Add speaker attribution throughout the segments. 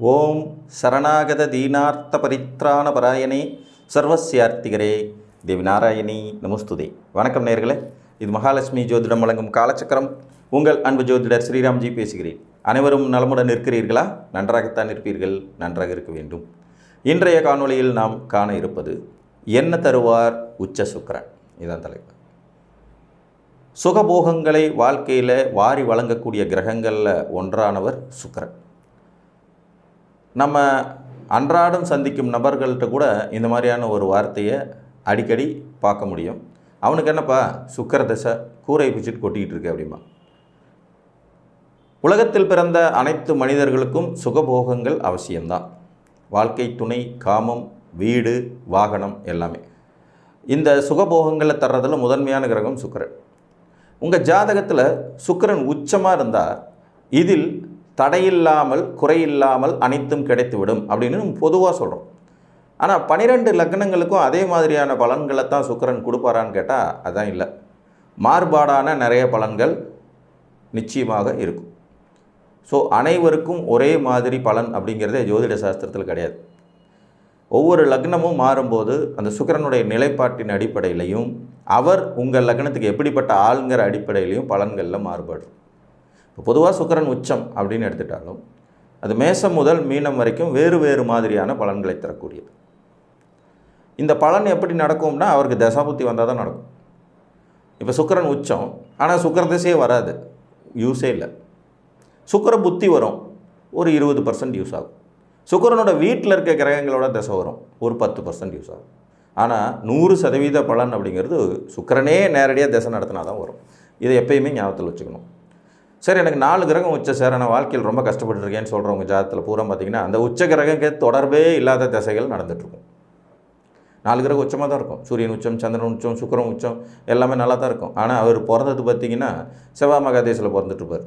Speaker 1: ஓம் சரணாகத தீனார்த்த பரித்ராண பராயணே சர்வசியார்த்திகரே தேவி நாராயணி நமஸ்துதே. வணக்கம் நேயர்களே, இது மகாலட்சுமி ஜோதிடம் வழங்கும் காலச்சக்கரம். உங்கள் அன்பு ஜோதிடர் ஸ்ரீராம்ஜி பேசுகிறேன். அனைவரும் நலமுடன் இருக்கிறீர்களா? நன்றாகத்தான் இருப்பீர்கள், நன்றாக இருக்க வேண்டும். இன்றைய காணொளியில் நாம் காண இருப்பது என்ன தருவார் உச்ச சுக்கிரன். இதான் தலைப்பு. சுகபோகங்களை வாழ்க்கையில் வாரி வழங்கக்கூடிய கிரகங்களில் ஒன்றானவர் சுக்கிரன். நம்ம அன்றாடம் சந்திக்கும் நபர்கள்ட்ட கூட இந்த மாதிரியான ஒரு வார்த்தையை அடிக்கடி பார்க்க முடியும். அவனுக்கு என்னப்பா சுக்கிர தசை கூரை பிச்சுட்டு கொட்டிக்கிட்டு இருக்கு அப்படிமா. உலகத்தில் பிறந்த அனைத்து மனிதர்களுக்கும் சுகபோகங்கள் அவசியம்தான். வாழ்க்கை துணை, காமம், வீடு, வாகனம் எல்லாமே. இந்த சுகபோகங்களை தர்றதில் முதன்மையான கிரகம் சுக்கிரன். உங்கள் ஜாதகத்தில் சுக்கிரன் உச்சமாக இருந்தால் இதில் தடையில்லாமல் குறையில்லாமல் அனைத்தும் கிடைத்துவிடும் அப்படின்னு நம்ம பொதுவாக சொல்கிறோம். ஆனால் 12 லக்னங்களுக்கும் அதே மாதிரியான பலன்களை தான் சுக்கிரன் கொடுப்பாரான்னு கேட்டால் அதான் இல்லை. மாறுபாடான நிறைய பலன்கள் நிச்சயமாக இருக்கும். ஸோ அனைவருக்கும் ஒரே மாதிரி பலன் அப்படிங்கிறதே ஜோதிட சாஸ்திரத்தில் கிடையாது. ஒவ்வொரு லக்னமும் மாறும்போது அந்த சுக்கிரனுடைய நிலைப்பாட்டின் அடிப்படையிலையும் அவர் உங்கள் லக்னத்துக்கு எப்படிப்பட்ட ஆளுங்கிற அடிப்படையிலையும் பலன்களில் மாறுபாடு. இப்போ பொதுவாக சுக்கிரன் உச்சம் அப்படின்னு எடுத்துட்டாலும் அது மேசம் முதல் மீனம் வரைக்கும் வேறு வேறு மாதிரியான பலன்களை தரக்கூடியது. இந்த பலன் எப்படி நடக்கும்னா அவருக்கு தசாபுத்தி வந்தால் தான் நடக்கும். இப்போ சுக்கிரன் உச்சம், ஆனால் சுக்கிர திசையே வராது, யூஸே இல்லை. சுக்கிர புத்தி வரும், ஒரு 20% யூஸ் ஆகும். சுக்கிரனோட வீட்டில் இருக்க கிரகங்களோட தசை வரும், ஒரு 10% யூஸ் ஆகும். ஆனால் 100% பலன் அப்படிங்கிறது சுக்கிரனே நேரடியாக தசை நடத்தினா தான் வரும். இதை எப்பயுமே ஞாபகத்தில் வச்சுக்கணும். சரி, எனக்கு 4 கிரகம் உச்ச சார், நான் வாழ்க்கையில் ரொம்ப கஷ்டப்பட்டுருக்கேன்னு சொல்கிறவங்க ஜாதகத்தில் பூரா பார்த்திங்கன்னா அந்த உச்ச கிரகங்க தொடர்பே இல்லாத தசைகள் நடந்துகிட்ருக்கும். 4 கிரகம் உச்சமாக தான் இருக்கும். சூரியன் உச்சம், சந்திரன் உச்சம், சுக்கிரன் உச்சம் எல்லாமே நல்லா தான் இருக்கும். ஆனால் அவர் பிறந்தது பார்த்திங்கன்னா செவ்வாய் மகாதேசில் பிறந்துட்டுருப்பார்.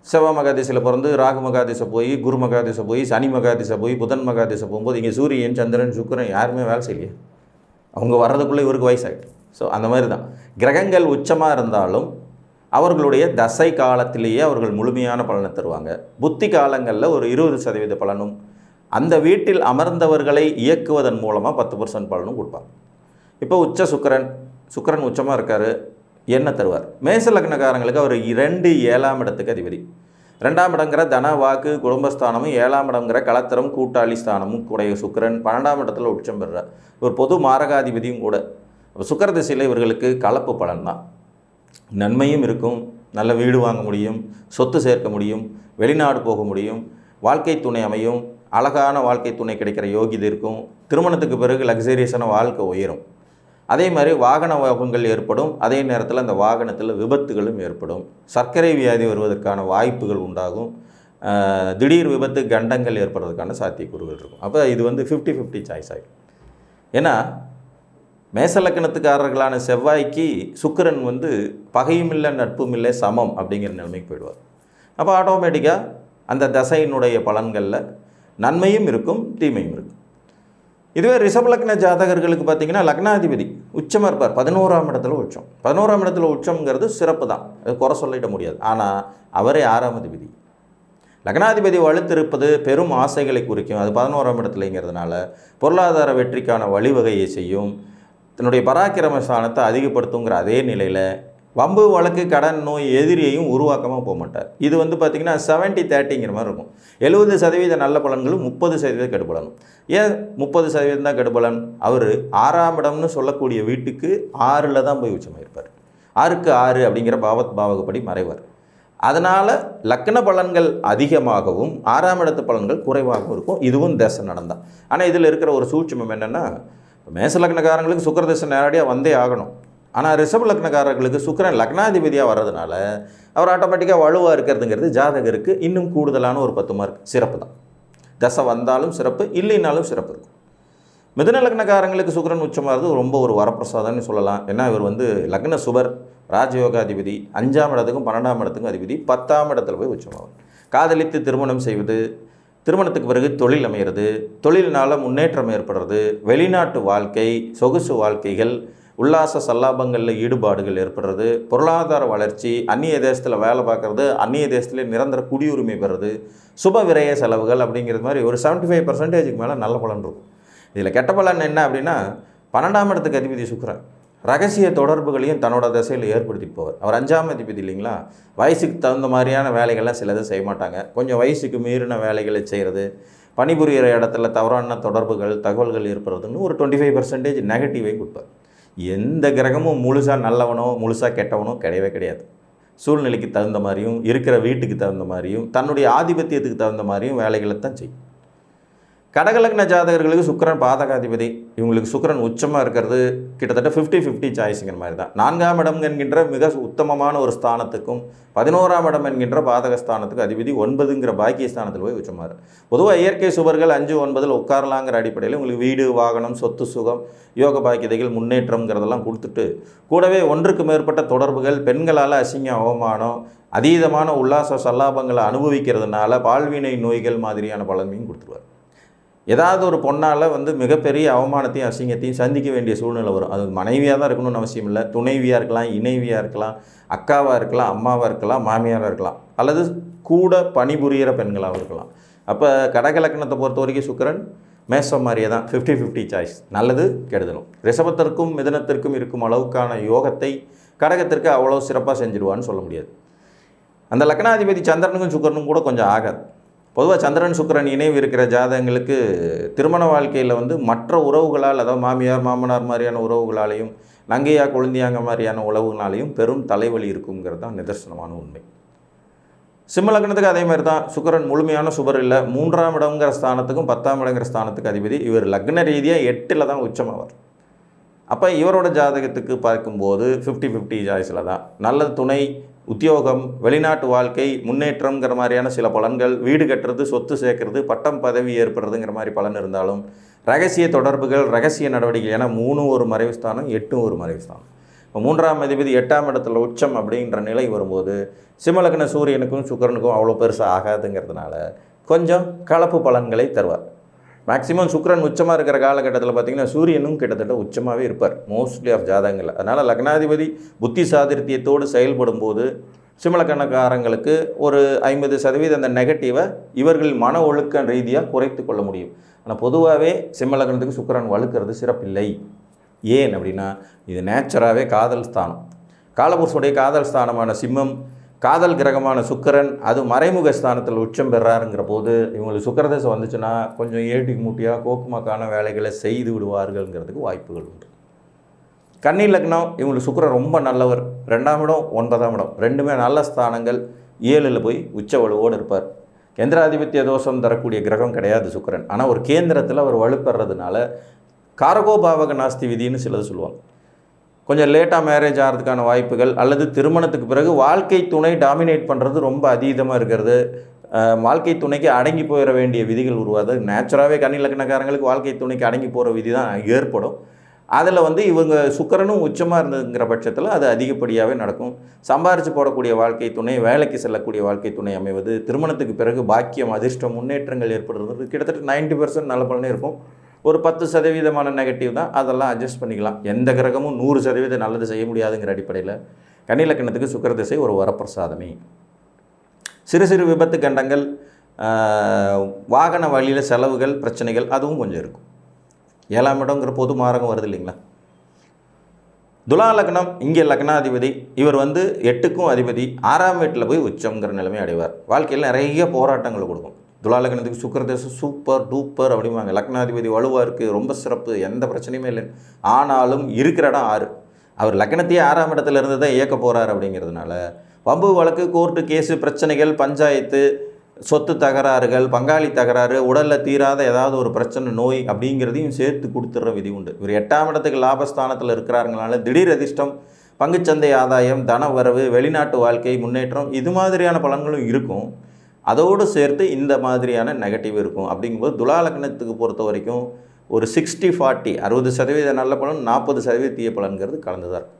Speaker 1: செவ்வாய் மகாதேசில் பிறந்து ராகு மகாதேசை போய், குரு மகாதேசை போய், சனி மகாதேசை போய், புதன் மகாதேசை போகும்போது இங்கே சூரியன், சந்திரன், சுக்கிரன் யாருமே வேலை செய்யலையே. அவங்க வர்றதுக்குள்ளே இவருக்கு வயசாகிட்டு. ஸோ அந்த மாதிரி தான் கிரகங்கள் உச்சமாக இருந்தாலும் அவர்களுடைய தசை காலத்திலேயே அவர்கள் முழுமையான பலனை தருவாங்க. புத்தி காலங்களில் ஒரு 20% பலனும், அந்த வீட்டில் அமர்ந்தவர்களை இயக்குவதன் மூலமாக 10% பலனும் கொடுப்பாங்க. இப்போ உச்ச சுக்கிரன் உச்சமாக இருக்கார், என்ன தருவார்? மேச லக்னக்காரங்களுக்கு அவர் 2 7ஆம் இடத்துக்கு அதிபதி. 2ஆம் இடங்கிற தன, வாக்கு, குடும்பஸ்தானமும், 7ஆம் இடங்கிற கலத்திரம், கூட்டாளி ஸ்தானமும் கூடிய சுக்கிரன் 12ஆம் இடத்துல உச்சம் பெறுறார். இவர் பொது மாரகாதிபதியும் கூட. இப்போ சுக்கிர திசையில் இவர்களுக்கு கலப்பு பலன் தான். நன்மையும் இருக்கும், நல்ல வீடு வாங்க முடியும், சொத்து சேர்க்க முடியும், வெளிநாடு போக முடியும், வாழ்க்கை துணை அமையும், அழகான வாழ்க்கை துணை கிடைக்கிற யோகிதை இருக்கும், திருமணத்துக்கு பிறகு லக்ஸரியஸான வாழ்க்கை உயரும். அதே மாதிரி வாகன யோகங்கள் ஏற்படும். அதே நேரத்தில் அந்த வாகனத்தில் விபத்துகளும் ஏற்படும். சர்க்கரை வியாதி வருவதற்கான வாய்ப்புகள் உண்டாகும். திடீர் விபத்து, கண்டங்கள் ஏற்படுறதுக்கான சாத்தியக்கூறுகள் இருக்கும். அப்போ இது 50-50 சாய்ஸ் ஆகிடும். ஏன்னா மேசலக்கணத்துக்காரர்களான செவ்வாய்க்கு சுக்கிரன் பகையும் இல்லை, நட்பும் இல்லை, சமம் அப்படிங்கிற நிலைமைக்கு போயிடுவார். அப்போ ஆட்டோமேட்டிக்காக அந்த தசையினுடைய பலன்களில் நன்மையும் இருக்கும், தீமையும் இருக்கும். இதுவே ரிஷபலக்ன ஜாதகர்களுக்கு பார்த்திங்கன்னா லக்னாதிபதி உச்சமாக இருப்பார், 11ஆம் இடத்துல உச்சம். 11ஆம் இடத்துல உச்சம்ங்கிறது சிறப்பு தான், அது குறை சொல்லிட முடியாது. ஆனால் அவரே 6ஆம் அதிபதி. லக்னாதிபதி வலுத்திருப்பது பெரும் ஆசைகளை குறிக்கும். அது 11ஆம் இடத்துலங்கிறதுனால பொருளாதார வெற்றிக்கான வழிவகையை செய்யும். தன்னுடைய பராக்கிரம ஸ்தானத்தை அதிகப்படுத்துங்கிற அதே நிலையில் வம்பு, வழக்கு, கடன், நோய் எதிரியையும் உருவாக்காமல் போக மாட்டார். இது பார்த்திங்கன்னா 70-30ங்கிற மாதிரி இருக்கும். 70% நல்ல பலன்களும் 30% கெடுபலனும். ஏன் 30% தான் கெடுபலன்? அவர் 6ஆம் இடம்னு சொல்லக்கூடிய வீட்டுக்கு 6ல் தான் போய் உச்சமாயிருப்பார். 6க்கு 6 அப்படிங்கிற பாவகப்படி மறைவார். அதனால் லக்ன பலன்கள் அதிகமாகவும் 6ஆம் இடத்து பலன்கள் குறைவாகவும் இருக்கும். இதுவும் தசை நடந்தால். ஆனால் இதில் இருக்கிற ஒரு சூட்சுமம் என்னென்னா, மேச லக்னக்காரங்களுக்கு சுக்கிர தசை நேரடியாக வந்தே ஆகணும். ஆனால் ரிஷப லக்னக்காரர்களுக்கு சுக்கிரன் லக்னாதிபதியாக வர்றதுனால அவர் ஆட்டோமேட்டிக்காக வலுவாக இருக்கிறதுங்கிறது ஜாதகருக்கு இன்னும் கூடுதலான ஒரு 10 மார்க் சிறப்பு தான். தசை வந்தாலும் சிறப்பு, இல்லைனாலும் சிறப்பு இருக்கும். மிதுன லக்னக்காரங்களுக்கு சுக்கிரன் உச்சமாகிறது ரொம்ப ஒரு வரப்பிரசாதம்னு சொல்லலாம். ஏன்னா இவர் லக்ன சுபர், ராஜயோகாதிபதி, 5ஆம் இடத்துக்கும் 12ஆம் இடத்துக்கும் அதிபதி, 10ஆம் இடத்துல போய் உச்சமாகும். காதலித்து திருமணம் செய்வது, திருமணத்துக்கு பிறகு தொழில் அமைகிறது, தொழிலினால் முன்னேற்றம் ஏற்படுறது, வெளிநாட்டு வாழ்க்கை, சொகுசு வாழ்க்கைகள், உல்லாச சல்லாபங்களில் ஈடுபாடுகள் ஏற்படுறது, பொருளாதார வளர்ச்சி, அந்நிய தேசத்தில் வேலை பார்க்குறது, அந்நிய தேசத்துலேயே நிரந்தர குடியுரிமை பெறுறது, சுப விரய செலவுகள் அப்படிங்கிறது மாதிரி ஒரு 75% மேலே நல்ல பலன் இருக்கும். இதில் கெட்ட பலன் என்ன அப்படின்னா 12ஆம் இடத்துக்கு அதிபதி சுக்கிரன் ரகசிய தொடர்புகளையும் தன்னோட திசையில் ஏற்படுத்திட்டு போவார். அவர் 5ஆம் அதிபதி இல்லைங்களா, வயசுக்கு தகுந்த மாதிரியான வேலைகள்லாம் சிலது செய்ய மாட்டாங்க. கொஞ்சம் வயசுக்கு மீறின வேலைகளை செய்கிறது, பணிபுரிகிற இடத்துல தவறான தொடர்புகள் தகவல்கள் ஏற்படுறதுன்னு ஒரு 25% நெகட்டிவை கொடுப்பார். எந்த கிரகமும் முழுசாக நல்லவனோ முழுசாக கெட்டவனோ கிடையவே கிடையாது. சூழ்நிலைக்கு தகுந்த மாதிரியும் இருக்கிற வீட்டுக்கு தகுந்த மாதிரியும் தன்னுடைய ஆதிபத்தியத்துக்கு தகுந்த மாதிரியும் வேலைகளை தான் செய்யும். கடகலக்ன ஜாதகர்களுக்கு சுக்கிரன் பாதகாதிபதி. இவங்களுக்கு சுக்கிரன் உச்சமாக இருக்கிறது கிட்டத்தட்ட 50-50 சாய்ஸுங்கிற மாதிரி தான். 4ஆம் இடம் என்கின்ற மிக உத்தமமான ஒரு ஸ்தானத்துக்கும் 11ஆம் இடம் என்கின்ற பாதகஸ்தானத்துக்கு அதிபதி 9ங்கிற பாக்கிய ஸ்தானத்தில் போய் உச்சமாறு. பொதுவாக இயற்கை சுவர்கள் 5-9 உட்காரலாங்கிற அடிப்படையில் உங்களுக்கு வீடு, வாகனம், சொத்து, சுகம், யோக பாக்கியதைகள், முன்னேற்றம்ங்கிறதெல்லாம் கொடுத்துட்டு கூடவே ஒன்றுக்கு மேற்பட்ட தொடர்புகள், பெண்களால் அசிங்கம், அவமானம், அதீதமான உல்லாச சல்லாபங்களை அனுபவிக்கிறதுனால பால்வினை நோய்கள் மாதிரியான பலனையும் கொடுத்துருவார். ஏதாவது ஒரு பொண்ணால் மிகப்பெரிய அவமானத்தையும் அசிங்கத்தையும் சந்திக்க வேண்டிய சூழ்நிலை வரும். அது மனைவியாக தான் இருக்கணும்னு அவசியம் இல்லை. துணைவியாக இருக்கலாம், இணைவியாக இருக்கலாம், அக்காவாக இருக்கலாம், அம்மாவாக இருக்கலாம், மாமியாராக இருக்கலாம், அல்லது கூட பணிபுரிகிற பெண்களாக இருக்கலாம். அப்போ கடகலக்கணத்தை பொறுத்த வரைக்கும் சுக்கிரன் மேசம் மாதிரியே தான் 50-50 சாய்ஸ். நல்லது கெடுதலும் ரிஷபத்திற்கும் மிதுனத்திற்கும் இருக்கும் அளவுக்கான யோகத்தை கடகத்திற்கு அவ்வளோ சிறப்பாக செஞ்சிடுவான்னு சொல்ல முடியாது. அந்த லக்னாதிபதி சந்திரனுக்கும் சுக்கிரனுக்கும் கூட கொஞ்சம் ஆகாது. பொதுவாக சந்திரன் சுக்கிரன் இணைவு இருக்கிற ஜாதகங்களுக்கு திருமண வாழ்க்கையில் மற்ற உறவுகளால், அதாவது மாமியார் மாமனார் மாதிரியான உறவுகளாலையும் நங்கையா கொழுந்தியாங்க மாதிரியான உறவுகளாலையும் பெரும் தலைவலி இருக்குங்கிறது தான் நிதர்சனமான உண்மை. சிம்ம லக்னத்துக்கு அதே மாதிரி தான். சுக்கிரன் முழுமையான சுபர் இல்லை. 3ஆம் இடங்கிற ஸ்தானத்துக்கும் 10ஆம் இடங்கிற ஸ்தானத்துக்கு அதிபதி. இவர் லக்ன ரீதியாக 8ல் தான் உச்சமாவார். அப்போ இவரோட ஜாதகத்துக்கு பார்க்கும்போது 50-50 சாய்ஸில் தான். நல்ல துணை, உத்தியோகம், வெளிநாட்டு வாழ்க்கை, முன்னேற்றங்கிற மாதிரியான சில பலன்கள், வீடு கட்டுறது, சொத்து சேர்க்கறது, பட்டம் பதவி ஏற்படுறதுங்கிற மாதிரி பலன் இருந்தாலும் ரகசிய தொடர்புகள், ரகசிய நடவடிக்கை, ஏன்னா 3 ஒரு மறைவு ஸ்தானம், 8 ஒரு மறைவு ஸ்தானம். இப்போ 3ஆம் அதிபதி 8ஆம் இடத்துல உச்சம் அப்படின்ற நிலை வரும்போது சிம்மலக்ன சூரியனுக்கும் சுக்கிரனுக்கும் அவ்வளோ பெருசாக ஆகாதுங்கிறதுனால கொஞ்சம் கலப்பு பலன்களை தருவார். மேக்ஸிமம் சுக்கிரன் உச்சமாக இருக்கிற காலகட்டத்தில் பார்த்திங்கன்னா சூரியனும் கிட்டத்தட்ட உச்சமாகவே இருப்பார் மோஸ்ட்லி ஆஃப் ஜாதகங்களில். அதனால் லக்னாதிபதி புத்தி சாதுரியத்தோடு செயல்படும் போது சிம்மலக்கணக்காரங்களுக்கு ஒரு 50% அந்த நெகட்டிவை இவர்கள் மன ஒழுக்க ரீதியாக குறைத்து கொள்ள முடியும். ஆனால் பொதுவாகவே சிம்மலக்கணத்துக்கு சுக்கிரன் வலுக்கிறது சிறப்பில்லை. ஏன் அப்படின்னா இது நேச்சராகவே காதல் ஸ்தானம். காலபுருஷனுடைய காதல் ஸ்தானமான சிம்மம், காதல் கிரகமான சுக்கிரன் அது மறைமுக ஸ்தானத்தில் உச்சம் பெறாருங்கிற போது இவங்களுக்கு சுக்கிரதசை வந்துச்சுன்னா கொஞ்சம் ஏட்டிக்கு மூட்டியாக கோக்குமாக்கான வேலைகளை செய்து விடுவார்கள்ங்கிறதுக்கு வாய்ப்புகள் உண்டு. கன்னி லக்னம் இவங்களுக்கு சுக்கிரன் ரொம்ப நல்லவர். 2ஆம் இடம் 9ஆம் இடம் ரெண்டுமே நல்ல ஸ்தானங்கள். 7ல் போய் உச்ச வலுவோடு இருப்பார். கேந்திராதிபத்திய தோஷம் தரக்கூடிய கிரகம் கிடையாது சுக்கிரன். ஆனால் ஒரு கேந்திரத்தில் அவர் வலுப்பெறதுனால காரகோபாவக நாஸ்தி விதின்னு சிலது சொல்லுவாங்க. கொஞ்சம் லேட்டாக மேரேஜ் ஆகிறதுக்கான வாய்ப்புகள், அல்லது திருமணத்துக்கு பிறகு வாழ்க்கை துணை டாமினேட் பண்ணுறது ரொம்ப அதீதமாக இருக்கிறது, வாழ்க்கை துணைக்கு அடங்கி போயிட வேண்டிய விதிகள் உருவாது. நேச்சுராகவே கன்னி லக்னக்காரங்களுக்கு வாழ்க்கை துணைக்கு அடங்கி போகிற விதி தான் ஏற்படும். அதில் இவங்க சுக்கிரனும் உச்சமாக இருந்ததுங்கிற பட்சத்தில் அது அதிகப்படியாகவே நடக்கும். சம்பாரித்து போடக்கூடிய வாழ்க்கை துணை, வேலைக்கு செல்லக்கூடிய வாழ்க்கை துணை அமைவது, திருமணத்துக்கு பிறகு பாக்கியம், அதிர்ஷ்டம், முன்னேற்றங்கள் ஏற்படுறது கிட்டத்தட்ட 90% நல்ல பலனே இருக்கும். ஒரு 10% நெகட்டிவ் தான். அதெல்லாம் அட்ஜஸ்ட் பண்ணிக்கலாம். எந்த கிரகமும் 100% நல்லது செய்ய முடியாதுங்கிற அடிப்படையில் கன்னி லக்னத்துக்கு சுக்கிர திசை ஒரு வரப்பிரசாதமே. சிறு சிறு விபத்து கண்டங்கள், வாகன வழியில் செலவுகள், பிரச்சனைகள் அதுவும் கொஞ்சம் இருக்கும். 7ஆம் இடங்கிற பொது மாரகம் வருது இல்லைங்களா. துலா லக்னம், இங்கே லக்னாதிபதி இவர் 8க்கும் அதிபதி 6ஆம் வீட்டில் போய் உச்சங்கிற நிலைமை அடைவார். வாழ்க்கையில் நிறைய போராட்டங்களை கொடுக்கும். துலா லக்னத்துக்கு சுக்கிரதேசம் சூப்பர் டூப்பர் அப்படிம்பாங்க. லக்னாதிபதி வலுவாக இருக்குது, ரொம்ப சிறப்பு, எந்த பிரச்சனையுமே இல்லை. ஆனாலும் இருக்கிற இடம் 6. அவர் லக்னத்தையே 6ஆம் இடத்துல இருந்து தான் இயக்க போகிறார். அப்படிங்கிறதுனால வம்பு வழக்கு, கோர்ட்டு கேஸு, பிரச்சனைகள், பஞ்சாயத்து, சொத்து தகராறுகள், பங்காளி தகராறு, உடலில் தீராத ஏதாவது ஒரு பிரச்சனை, நோய் அப்படிங்கிறதையும் சேர்த்து கொடுத்துட்ற விதி உண்டு. இவர் 8ஆம் இடத்துக்கு லாபஸ்தானத்தில் இருக்கிறாருங்கனால திடீர் அதிர்ஷ்டம், பங்குச்சந்தை ஆதாயம், தன வரவு, வெளிநாட்டு வாழ்க்கை, முன்னேற்றம் இது மாதிரியான பலன்களும் இருக்கும். அதோடு சேர்த்து இந்த மாதிரியான நெகட்டிவ் இருக்கும். அப்படிங்கும்போது துலா லக்னத்துக்கு பொறுத்த வரைக்கும் ஒரு 60-40, 60% நல்ல பலன், 40% தீய பலன்கிறது கலந்துதான் இருக்கும்.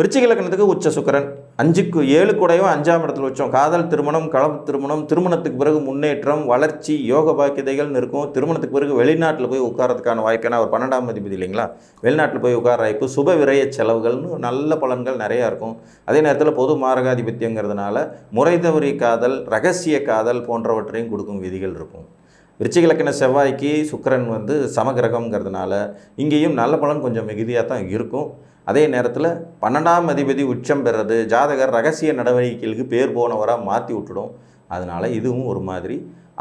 Speaker 1: விருச்சிக லக்னத்துக்கு உச்ச சுக்கிரன் 5க்கு 7 கூடயும் 5ஆம் இடத்துல உச்சம். காதல், திருமணம், கலப்பு திருமணம், திருமணத்துக்கு பிறகு முன்னேற்றம், வளர்ச்சி, யோக பாக்கியதைகள்னு இருக்கும். திருமணத்துக்கு பிறகு வெளிநாட்டில் போய் உட்காரதுக்கான வாய்ப்பு, ஏன்னா அவர் 12ஆம் அதிபதி இல்லைங்களா, வெளிநாட்டில் போய் உட்கார வாய்ப்பு, சுப விரய செலவுகள்னு நல்ல பலன்கள் நிறையா இருக்கும். அதே நேரத்தில் பொது மாரகாதிபத்தியங்கிறதுனால முறை தவறி காதல், ரகசிய காதல் போன்றவற்றையும் கொடுக்கும் விதிகள் இருக்கும். விருச்சிக லக்ன செவ்வாய்க்கு சுக்கிரன் வந்து சமகிரகங்கிறதுனால இங்கேயும் நல்ல பலன் கொஞ்சம் மிகுதியாக தான் இருக்கும். அதே நேரத்தில் 12ஆம் அதிபதி உச்சம் பெறது ஜாதகர் ரகசிய நடவடிக்கைகளுக்கு பேர் போனவராக மாற்றி விட்டுடும். அதனால் இதுவும் ஒரு மாதிரி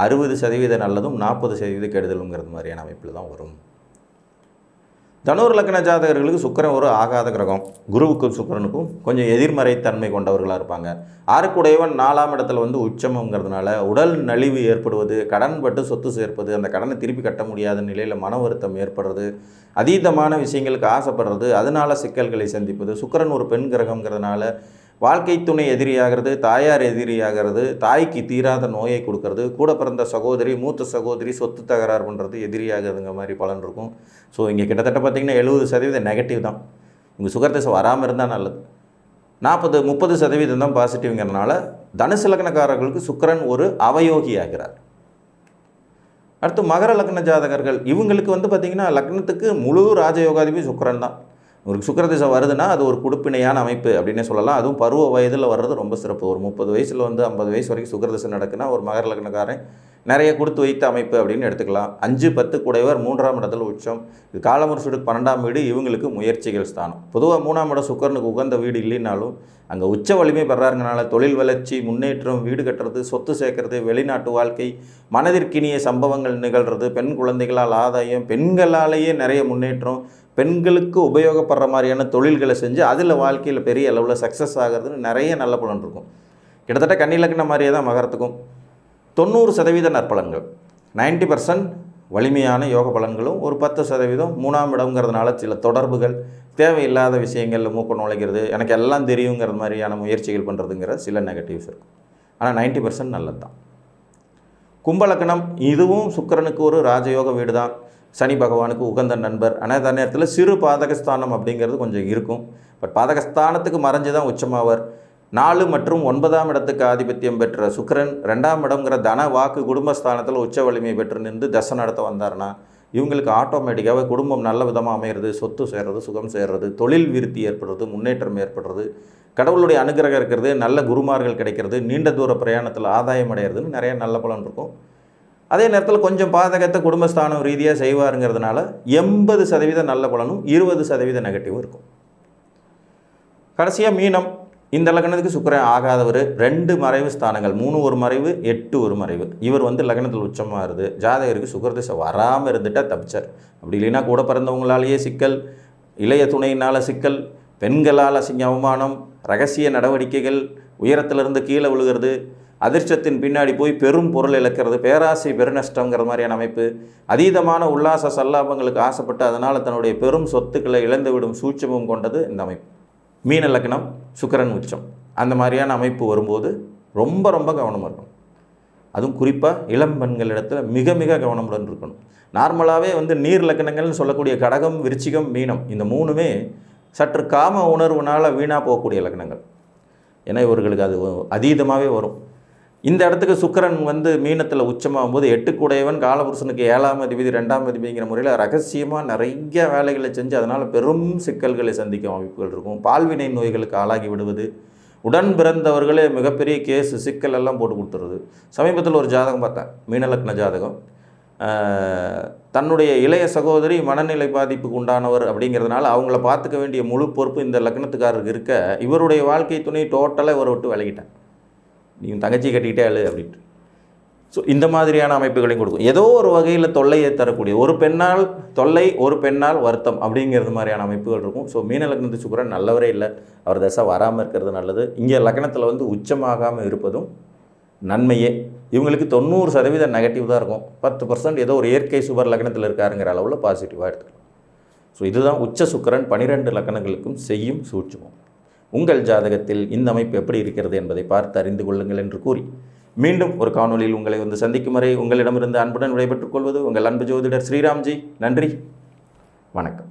Speaker 1: 60% நல்லதும் 40% கெடுதலுங்கிறது மாதிரியான அமைப்பில் தான் வரும். தனுர் லக்ன ஜாதகர்களுக்கு சுக்கிரன் ஒரு ஆகாத கிரகம். குருவுக்கும் சுக்கிரனுக்கும் கொஞ்சம் எதிர்மறை தன்மை கொண்டவர்களாக இருப்பாங்க. 6க்குடையவன் 4ஆம் இடத்துல வந்து உச்சம்ங்கிறதுனால உடல் நலிவு ஏற்படுவது, கடன் பட்டு சொத்து சேர்ப்பது, அந்த கடனை திருப்பி கட்ட முடியாத நிலையில் மன வருத்தம் ஏற்படுறது, அதீதமான விஷயங்களுக்கு ஆசைப்படுறது, அதனால் சிக்கல்களை சந்திப்பது. சுக்கிரன் ஒரு பெண் கிரகங்கிறதுனால வாழ்க்கை துணை எதிரியாகிறது, தாயார் எதிரியாகிறது, தாய்க்கு தீராத நோயை கொடுக்கறது, கூட பிறந்த சகோதரி, மூத்த சகோதரி சொத்து தகராறு பண்ணுறது எதிரியாகிறதுங்க மாதிரி பலன் இருக்கும். ஸோ இங்கே கிட்டத்தட்ட பார்த்திங்கன்னா 70% நெகட்டிவ் தான். உங்கள் சுகர் தசை வராமல் இருந்தால் நல்லது. 30% தான் பாசிட்டிவ்ங்கிறதுனால தனுசு லக்னக்காரர்களுக்கு சுக்கிரன் ஒரு அவயோகி ஆகிறார். அடுத்து மகர லக்ன ஜாதகர்கள், இவங்களுக்கு வந்து பார்த்திங்கன்னா லக்னத்துக்கு முழு ராஜயோகாதிபதி சுக்கிரன் தான். ஒரு சுக்கிர திசை வருதுன்னா அது ஒரு குடுப்பினையான அமைப்பு அப்படின்னே சொல்லலாம். அதுவும் பருவ வயதில் வர்றது ரொம்ப சிறப்பு. ஒரு 30 வயசில் வந்து 50 வயசு வரைக்கும் சுக்கிர திசை நடக்குன்னா ஒரு மகர லக்னக்காரன் நிறைய கொடுத்து வைத்த அமைப்பு அப்படின்னு எடுத்துக்கலாம். 5, 10 கூடையவர் 3ஆம் இடத்துல உச்சம். இது காலமுருசுக்கு 12ஆம் வீடு, இவங்களுக்கு முயற்சிகள் ஸ்தானம். பொதுவாக 3ஆம் இடம் சுக்கிரனுக்கு உகந்த வீடு இல்லைனாலும் அங்கே உச்ச வலிமை பெறாருங்கனால தொழில் வளர்ச்சி, முன்னேற்றம், வீடு கட்டுறது, சொத்து சேர்க்கறது, வெளிநாட்டு வாழ்க்கை, மனதிற்கினிய சம்பவங்கள் நிகழ்கிறது, பெண் குழந்தைகளால் ஆதாயம், பெண்களாலேயே நிறைய முன்னேற்றம், பெண்களுக்கு உபயோகப்படுற மாதிரியான தொழில்களை செஞ்சு அதில் வாழ்க்கையில் பெரிய அளவில் சக்ஸஸ் ஆகிறதுன்னு நிறைய நல்ல பலன் இருக்கும். கிட்டத்தட்ட கன்னி லக்ன மாதிரியே தான் மகரத்துக்கும் 90% நற்பலன்கள், 90% வலிமையான யோக பலன்களும், ஒரு 10% 3ஆம் இடம்ங்கிறதுனால சில தொடர்புகள், தேவையில்லாத விஷயங்களில் மூக்க நுழைக்கிறது, எனக்கு எல்லாம் தெரியுங்கிற மாதிரியான முயற்சிகள் பண்ணுறதுங்கிற சில நெகட்டிவ்ஸ் இருக்கும். ஆனால் 90% நல்லது தான். கும்பலக்கணம், இதுவும் சுக்கிரனுக்கு ஒரு ராஜயோக வீடு தான். சனி பகவானுக்கு உகந்த நண்பர். ஆனால் அதே நேரத்தில் சிறு பாதகஸ்தானம் அப்படிங்கிறது கொஞ்சம் இருக்கும். பட் பாதகஸ்தானத்துக்கு மறைஞ்சு தான் உச்சமாவார். 4 மற்றும் 9ஆம் இடத்துக்கு ஆதிபத்தியம் பெற்ற சுக்கிரன் 2ஆம் இடம்ங்கிற தன வாக்கு குடும்பஸ்தானத்தில் உச்ச வலிமை பெற்று நின்று தசை நடத்த வந்தார்னா இவங்களுக்கு ஆட்டோமேட்டிக்காகவே குடும்பம் நல்ல விதமாக அமைகிறது, சொத்து சேர்றது, சுகம் சேர்றது, தொழில் விருத்தி ஏற்படுறது, முன்னேற்றம் ஏற்படுறது, கடவுளுடைய அனுகிரகம் இருக்கிறது, நல்ல குருமார்கள் கிடைக்கிறது, நீண்ட தூர பிரயாணத்தில் ஆதாயம் அடைகிறதுன்னு நிறைய நல்ல பலன் இருக்கும். அதே நேரத்தில் கொஞ்சம் பாதகத்தை குடும்பஸ்தானம் ரீதியாக செய்வாருங்கிறதுனால 80% நல்ல பலனும் 20% நெகட்டிவும் இருக்கும். கடைசியாக மீனம், இந்த லக்னத்துக்கு சுக்கிரன் ஆகாதவர். 2 மறைவு ஸ்தானங்கள், 3 ஒரு மறைவு, 8 ஒரு மறைவு. இவர் வந்து லக்னத்தில் உச்சமாக இருது. ஜாதகருக்கு சுக்கிர திசை வராமல் இருந்துட்டால் தப்பிச்சார். அப்படி இல்லைன்னா கூட பிறந்தவங்களாலேயே சிக்கல், இளைய துணையினால் சிக்கல், பெண்களால் அவமானம், ரகசிய நடவடிக்கைகள், உயரத்திலிருந்து கீழே விழுகிறது, அதிர்ஷ்டத்தின் பின்னாடி போய் பெரும் பொருள் இழக்கிறது, பேராசை பெருநஷ்டங்கிற மாதிரியான அமைப்பு, அதீதமான உல்லாச சல்லாபங்களுக்கு ஆசைப்பட்டு அதனால் தன்னுடைய பெரும் சொத்துக்களை இழந்துவிடும் சூட்சமும் கொண்டது இந்த அமைப்பு. மீன லக்னம், சுக்கிரன் உச்சம், அந்த மாதிரியான அமைப்பு வரும்போது ரொம்ப ரொம்ப கவனமாக இருக்கணும். அதுவும் குறிப்பாக இளம் பெண்களிடத்தில் மிக மிக கவனமுடன் இருக்கணும். நார்மலாகவே வந்து நீர் லக்னங்கள்னு சொல்லக்கூடிய கடகம், விருச்சிகம், மீனம், இந்த 3மே சற்று காம உணர்வுனால் வீணாக போகக்கூடிய லக்னங்கள். ஏன்னா இவர்களுக்கு அது அதீதமாகவே வரும். இந்த இடத்துக்கு சுக்கிரன் வந்து மீனத்தில் உச்சமாகும் போது 8 கூடையவன் காலபுருஷனுக்கு 7ஆம் அதிபதி 2ஆம் அதிபதிங்கிற முறையில் ரகசியமாக நிறைய வேலைகளை செஞ்சு அதனால் பெரும் சிக்கல்களை சந்திக்கும் அமைப்புகள் இருக்கும். பால்வினை நோய்களுக்கு ஆளாகி விடுவது, உடன் பிறந்தவர்களே மிகப்பெரிய கேஸு சிக்கல் எல்லாம் போட்டு கொடுத்துருது. சமீபத்தில் ஒரு ஜாதகம் பார்த்தேன், மீனலக்ன ஜாதகம். தன்னுடைய இளைய சகோதரி மனநிலை பாதிப்புக்கு உண்டானவர் அப்படிங்கிறதுனால அவங்கள பார்த்துக்க வேண்டிய முழு பொறுப்பு இந்த லக்னத்துக்காரருக்கு இருக்க இவருடைய வாழ்க்கை துணை டோட்டலாக இவரை விட்டு விலகிட்டேன். நீங்கள் தங்கச்சி கட்டிக்கிட்டே ஆளு அப்படின்ட்டு. ஸோ இந்த மாதிரியான அமைப்புகளையும் கொடுக்கும். ஏதோ ஒரு வகையில் தொல்லையை தரக்கூடிய, ஒரு பெண்ணால் தொல்லை, ஒரு பெண்ணால் வருத்தம் அப்படிங்கிறது மாதிரியான அமைப்புகள் இருக்கும். ஸோ மீன லக்னத்து சுக்கிரன் நல்லவரே இல்லை, அவர் தசை வராமல் இருக்கிறது நல்லது. இங்கே லக்னத்தில் வந்து உச்சமாகாமல் இருப்பதும் நன்மையே. இவங்களுக்கு 90% நெகட்டிவ் தான் இருக்கும். 10% ஏதோ ஒரு இயற்கை சுபர் லக்னத்தில் இருக்காருங்கிற அளவில் பாசிட்டிவாக எடுத்துக்கலாம். ஸோ இதுதான் உச்ச சுக்கிரன் 12 லக்னங்களுக்கும் செய்யும் சூட்சுமம். உங்கள் ஜாதகத்தில் இந்த அமைப்பு எப்படி இருக்கிறது என்பதை பார்த்து அறிந்து கொள்ளுங்கள் என்று கூறி மீண்டும் ஒரு காணொலியில் உங்களை வந்து சந்திக்கும் வரை உங்களிடமிருந்து அன்புடன் விடைபெற்றுக் கொள்வது உங்கள் அன்பு ஜோதிடர் ஸ்ரீராம்ஜி. நன்றி, வணக்கம்.